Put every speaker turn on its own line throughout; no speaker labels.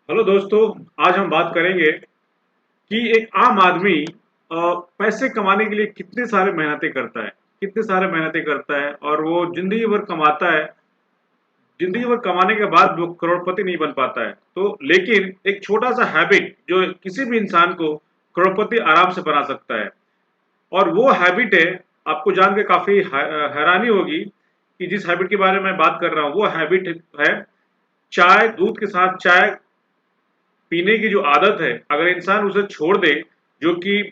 Hello दोस्तों। आज हम बात करेंगे कि एक आम आदमी पैसे कमाने के लिए कितने सारे मेहनतें करता है, कितने सारे मेहनतें करता है और वो जिंदगी भर कमाता है। जिंदगी भर कमाने के बाद वो करोड़पति नहीं बन पाता है। तो लेकिन एक छोटा सा हैबिट जो किसी भी इंसान को करोड़पति आराम से बना सकता है, और वो हैबिट है, आपको जान के काफी हैरानी होगी कि जिस हैबिट के बारे में बात कर रहा हूँ वो हैबिट है चाय। दूध के साथ चाय पीने की जो आदत है, अगर इंसान उसे छोड़ दे, जो कि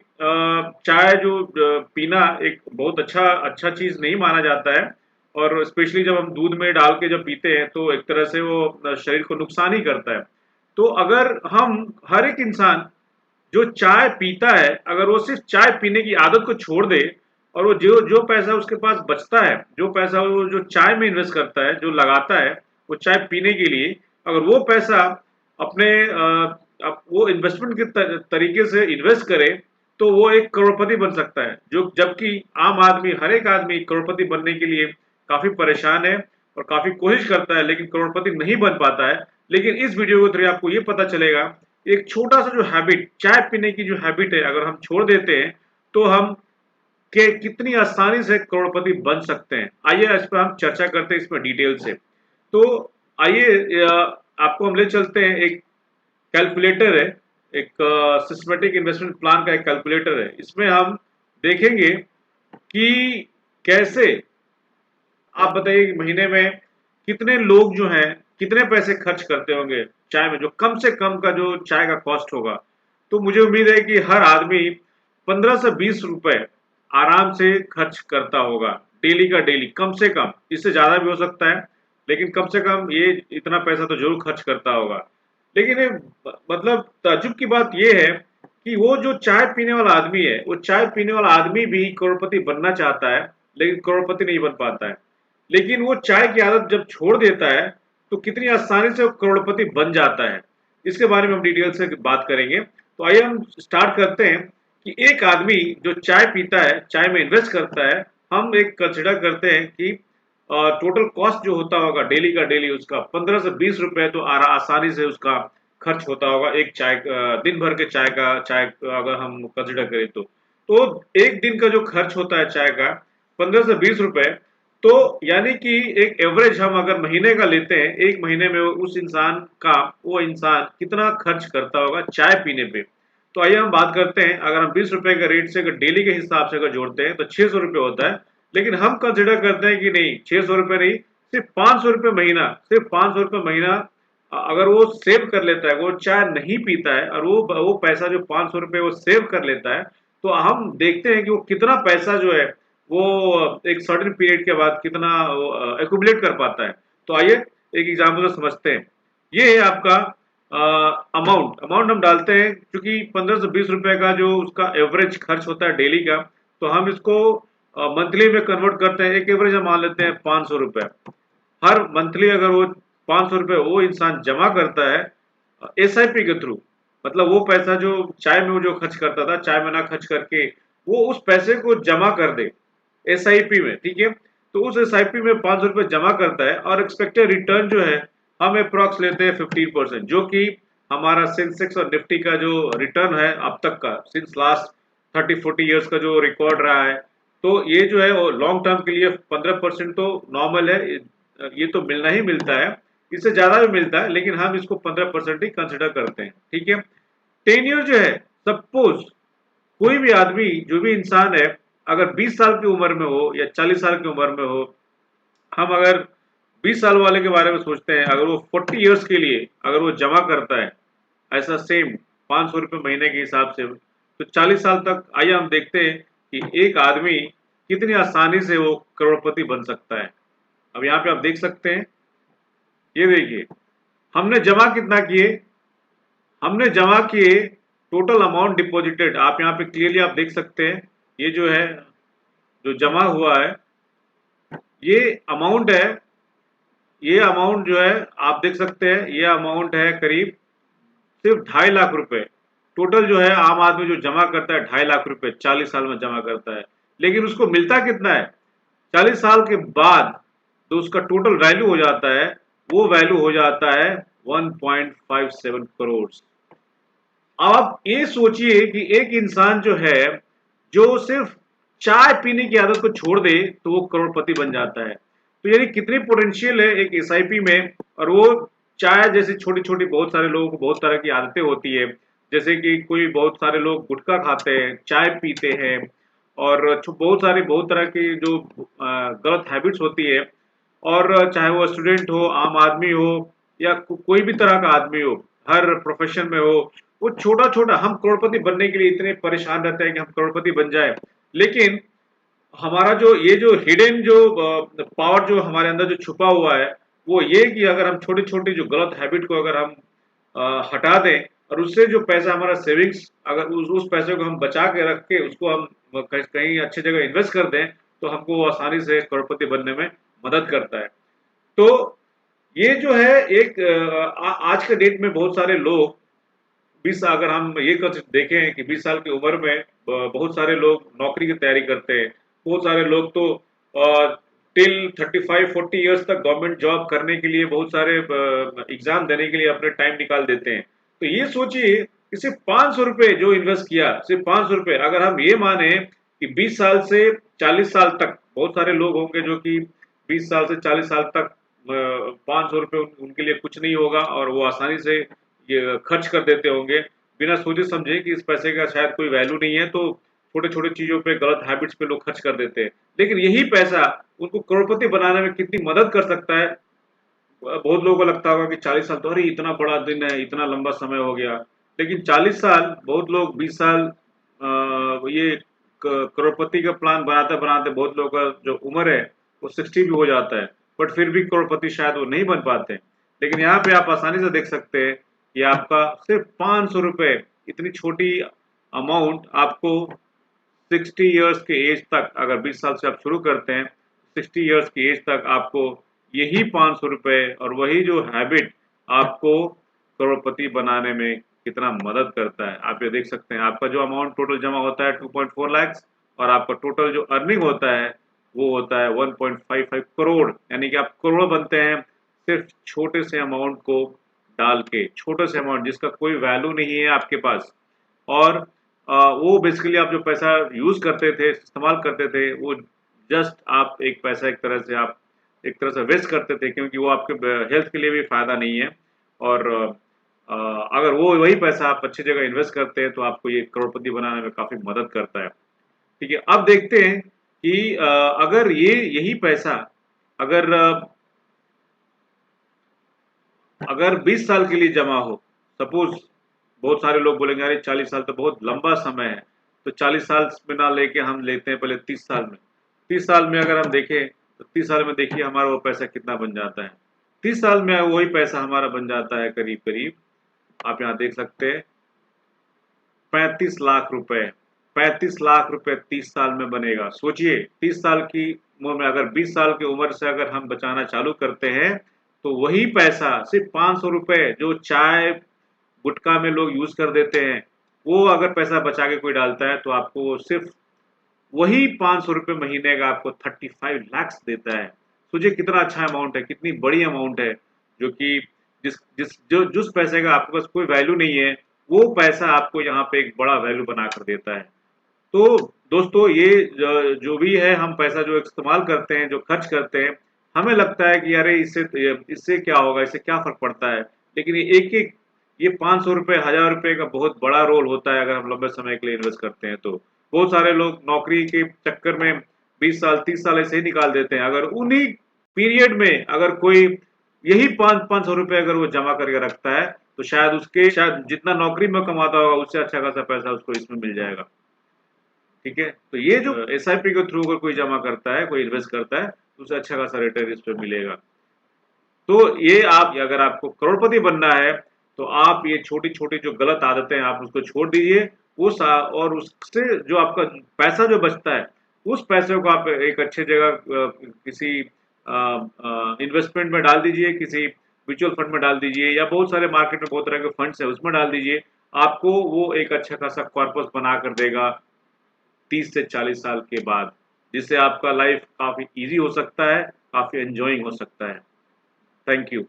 चाय जो पीना एक बहुत अच्छा अच्छा चीज नहीं माना जाता है, और स्पेशली जब हम दूध में डाल के जब पीते हैं तो एक तरह से वो शरीर को नुकसान ही करता है। तो अगर हम, हर एक इंसान जो चाय पीता है, अगर वो सिर्फ चाय पीने की आदत को छोड़ दे, और वो जो जो पैसा उसके पास बचता है, जो पैसा वो जो चाय में इन्वेस्ट करता है, जो लगाता है वो चाय पीने के लिए, अगर वो पैसा अपने वो इन्वेस्टमेंट के तरीके से इन्वेस्ट करे, तो वो एक करोड़पति बन सकता है। जो जबकि आम आदमी, हर एक आदमी करोड़पति बनने के लिए काफी परेशान है और काफी कोशिश करता है, लेकिन करोड़पति नहीं बन पाता है। लेकिन इस वीडियो के थ्रू आपको ये पता चलेगा, एक छोटा सा जो हैबिट, चाय पीने की जो हैबिट है, अगर हम छोड़ देते हैं तो हम के कितनी आसानी से करोड़पति बन सकते हैं। आइए इस पर हम चर्चा करते हैं, इसमें डिटेल से। तो आइए आपको हम ले चलते हैं। एक कैलकुलेटर है, एक सिस्टमेटिक इन्वेस्टमेंट प्लान का एक कैलकुलेटर है। इसमें हम देखेंगे कि कैसे, आप बताइए कि महीने में कितने लोग जो हैं कितने पैसे खर्च करते होंगे चाय में, जो कम से कम का जो चाय का कॉस्ट होगा। तो मुझे उम्मीद है कि हर आदमी 15 से 20 रुपए आराम से खर्च करता होगा, डेली का डेली, कम से कम। इससे ज्यादा भी हो सकता है, लेकिन कम से कम ये इतना पैसा तो जरूर खर्च करता होगा। लेकिन ये मतलब ताज्जुब की बात यह है कि वो जो चाय पीने वाला आदमी है, वो चाय पीने वाला आदमी भी करोड़पति बनना चाहता है, लेकिन करोड़पति नहीं बन पाता है। लेकिन वो चाय की आदत जब छोड़ देता है तो कितनी आसानी से वो करोड़पति बन जाता है। इसके बारे में हम डिटेल से बात करेंगे। तो आइए हम स्टार्ट करते हैं कि एक आदमी जो चाय पीता है, चाय में इन्वेस्ट करता है, हम एक कंसिडर करते हैं कि टोटल कॉस्ट जो होता होगा डेली का डेली, उसका 15 से 20 रुपए तो आसानी से उसका खर्च होता होगा एक चाय दिन भर के चाय का, चाय अगर हम कंसिडर करें तो एक दिन का जो खर्च होता है चाय का 15 से 20 रुपए। तो यानी कि एक एवरेज हम अगर महीने का लेते हैं, एक महीने में उस इंसान का, वो इंसान कितना खर्च करता होगा चाय पीने पे। तो आइए हम बात करते हैं, अगर हम 20 रुपए के रेट से अगर डेली के हिसाब से अगर जोड़ते हैं तो 600 रुपए होता है। लेकिन हम कंसिडर करते हैं कि नहीं, 600 रुपए नहीं, सिर्फ 500 रुपए महीना, सिर्फ 500 रुपए महीना अगर वो सेव कर लेता है, वो चाय नहीं पीता है और वो पैसा जो 500 रुपए वो सेव कर लेता है, तो हम देखते हैं कि वो कितना पैसा जो है वो एक सर्टेन पीरियड के बाद कितना एक्यूमुलेट कर पाता है। तो आइए एक एग्जाम्पल से समझते हैं। ये है आपका अमाउंट। अमाउंट हम डालते हैं, क्योंकि 15 से 20 रुपए का जो उसका एवरेज खर्च होता है डेली का, तो हम इसको मंथली में कन्वर्ट करते हैं। एक एवरेज हम मान लेते हैं 500 रुपए। हर मंथली अगर वो 500 रुपए वो इंसान जमा करता है एसआईपी के थ्रू, मतलब वो पैसा जो चाय में वो जो खर्च करता था, चाय में ना खर्च करके वो उस पैसे को जमा कर दे एसआईपी में, ठीक है। तो उस एसआईपी में 500 रुपए जमा करता है, और एक्सपेक्टेड रिटर्न जो है हम अप्रॉक्स लेते हैं 15%, जो कि हमारा सेंसेक्स और निफ्टी का जो रिटर्न है अब तक का, सिंस लास्ट 30-40 ईयर्स का जो रिकॉर्ड रहा है। तो ये जो है वो लॉन्ग टर्म के लिए 15% तो नॉर्मल है, ये तो मिलना ही मिलता है। इससे ज्यादा भी मिलता है, लेकिन हम इसको 15% ही कंसिडर करते हैं, ठीक है। 10 ईयर जो है, सपोज कोई भी आदमी, जो भी इंसान है, अगर 20 साल की उम्र में हो या 40 साल की उम्र में हो, हम अगर 20 साल वाले के बारे में सोचते हैं, अगर वो 40 ईयर्स के लिए अगर वो जमा करता है ऐसा सेम 500 रुपए महीने के हिसाब से, तो 40 साल तक आइए हम देखते हैं कि एक आदमी कितनी आसानी से वो करोड़पति बन सकता है। अब यहाँ पे आप देख सकते हैं, ये देखिए हमने जमा कितना किए, हमने जमा किए टोटल अमाउंट डिपॉजिटेड, आप यहाँ पे क्लियरली आप देख सकते हैं। ये जो है, जो जमा हुआ है, ये अमाउंट है। ये अमाउंट जो है आप देख सकते हैं, ये अमाउंट है करीब सिर्फ 2.5 लाख रुपए। टोटल जो है आम आदमी जो जमा करता है 2.5 लाख रुपए 40 साल में जमा करता है। लेकिन उसको मिलता कितना है 40 साल के बाद? तो उसका टोटल वैल्यू हो जाता है, वो वैल्यू हो जाता है 1.57 करोड़। अब आप ये सोचिए कि एक इंसान जो है, जो सिर्फ चाय पीने की आदत को छोड़ दे तो वो करोड़पति बन जाता है। तो यानी कितनी पोटेंशियल है एक एसआईपी में। और वो चाय जैसी छोटी छोटी, बहुत सारे लोगों को बहुत तरह की आदतें होती है, जैसे कि कोई बहुत सारे लोग गुटखा खाते हैं, चाय पीते हैं, और बहुत तरह की जो गलत हैबिट्स होती है। और चाहे वो स्टूडेंट हो, आम आदमी हो, या कोई भी तरह का आदमी हो, हर प्रोफेशन में हो, वो छोटा छोटा, हम करोड़पति बनने के लिए इतने परेशान रहते हैं कि हम करोड़पति बन जाए। लेकिन हमारा जो ये जो हिडन जो पावर जो हमारे अंदर जो छुपा हुआ है, वो ये कि अगर हम छोटी छोटी जो गलत हैबिट को अगर हम हटा दें, और उससे जो पैसा हमारा सेविंग्स, अगर उस पैसे को हम बचा के रख के उसको हम कहीं अच्छी जगह इन्वेस्ट कर दें, तो हमको वो आसानी से करोड़पति बनने में मदद करता है। तो ये जो है एक आज के डेट में बहुत सारे लोग 20, अगर हम ये देखें कि 20 साल की उम्र में बहुत सारे लोग नौकरी की तैयारी करते हैं। बहुत सारे लोग तो टिल 35-40 इयर्स तक गवर्नमेंट जॉब करने के लिए बहुत सारे एग्जाम देने के लिए अपने टाइम निकाल देते हैं। तो ये सोचिए कि सिर्फ 500 रुपए जो इन्वेस्ट किया, सिर्फ 500 रुपए, अगर हम ये माने कि 20 साल से 40 साल तक बहुत सारे लोग होंगे जो कि 20 साल से 40 साल तक 500 रुपए उनके लिए कुछ नहीं होगा, और वो आसानी से ये खर्च कर देते होंगे बिना सोचे समझे कि इस पैसे का शायद कोई वैल्यू नहीं है। तो छोटे छोटे चीजों पे, गलत हैबिट्स पे लोग खर्च कर देते हैं। लेकिन यही पैसा उनको करोड़पति बनाने में कितनी मदद कर सकता है। बहुत लोगों को लगता होगा कि 40 साल तो अरे इतना बड़ा दिन है, इतना लंबा समय हो गया। लेकिन 40 साल, बहुत लोग 20 साल ये करोड़पति का प्लान बनाते बनाते बहुत लोगों का जो उम्र है वो 60 भी हो जाता है, बट फिर भी करोड़पति शायद वो नहीं बन पाते। लेकिन यहाँ पे आप आसानी से देख सकते हैं कि आपका सिर्फ 500 रुपए, इतनी छोटी अमाउंट आपको 60 इयर्स के एज तक, अगर 20 साल से आप शुरू करते हैं, 60 इयर्स की एज तक आपको यही 500 रुपए और वही जो हैबिट आपको करोड़पति बनाने में कितना मदद करता है। आप ये देख सकते हैं, आपका जो अमाउंट टोटल जमा होता है 2.4 लाख, और आपका टोटल जो अर्निंग होता है वो होता है 1.55 करोड़। यानी कि आप करोड़ बनते हैं सिर्फ छोटे से अमाउंट को डाल के, छोटे से अमाउंट जिसका कोई वैल्यू नहीं है आपके पास। और वो बेसिकली आप जो पैसा यूज करते थे, इस्तेमाल करते थे, वो जस्ट आप एक पैसा एक तरह से वेस्ट करते थे, क्योंकि वो आपके हेल्थ के लिए भी फायदा नहीं है। और अगर वो वही पैसा आप अच्छी जगह इन्वेस्ट करते हैं तो आपको ये करोड़पति बनाने में काफी मदद करता है। ठीक है, अब देखते हैं कि अगर यही पैसा अगर अगर 20 साल के लिए जमा हो, सपोज बहुत सारे लोग बोलेंगे अरे 40 साल तो बहुत लंबा समय है, तो 40 साल में ना लेके हम लेते हैं पहले 30 साल में। 30 साल में अगर हम देखें तो 30 साल में देखिए हमारा वो पैसा कितना बन जाता है। 30 साल में वही पैसा हमारा बन जाता है करीब करीब, आप यहाँ देख सकते हैं, 35 लाख रुपए। 35 लाख रुपए 30 साल में बनेगा। सोचिए 30 साल की उम्र में अगर 20 साल की उम्र से अगर हम बचाना चालू करते हैं, तो वही पैसा सिर्फ 500 रुपए जो चाय गुटखा में लोग यूज कर देते हैं, वो अगर पैसा बचा के कोई डालता है तो आपको सिर्फ वही 500 रुपए महीने का आपको 35 लाख देता है। सोचिए कितना अच्छा अमाउंट है, कितनी बड़ी अमाउंट है, जो कि जिस पैसे का आपके पास कोई वैल्यू नहीं है, वो पैसा आपको यहाँ पे एक बड़ा वैल्यू बना कर देता है। तो दोस्तों ये जो भी है, हम पैसा जो इस्तेमाल करते हैं, जो खर्च करते हैं, हमें लगता है कि अरे इससे क्या होगा, इससे क्या फर्क पड़ता है। लेकिन ये 500 रुपए, 1000 रुपए का बहुत बड़ा रोल होता है अगर हम लंबे समय के लिए इन्वेस्ट करते हैं। तो बहुत सारे लोग नौकरी के चक्कर में 20 साल 30 साल ऐसे ही निकाल देते हैं। अगर उन्हीं पीरियड में अगर कोई यही 500 रुपए अगर वो जमा करके रखता है, तो शायद जितना नौकरी में कमाता होगा उससे अच्छा खासा पैसा उसको इसमें मिल जाएगा। ठीक है, तो ये जो एसआईपी के थ्रू अगर कोई जमा करता है, कोई इन्वेस्ट करता है, तो उसे अच्छा खासा रिटर्न इस पे मिलेगा। तो ये आप, अगर आपको करोड़पति बनना है, तो आप ये छोटी छोटी जो गलत आदतें हैं आप उसको छोड़ दीजिए। और उससे जो आपका पैसा जो बचता है, उस पैसे को आप एक अच्छे जगह किसी इन्वेस्टमेंट में डाल दीजिए, किसी म्यूचुअल फंड में डाल दीजिए, या बहुत सारे मार्केट में बहुत तरह के फंड्स है उसमें डाल दीजिए। आपको वो एक अच्छा खासा कॉर्पस बना कर देगा 30 से 40 साल के बाद, जिससे आपका लाइफ काफी इजी हो सकता है, काफी एंजॉइंग हो सकता है। Thank you.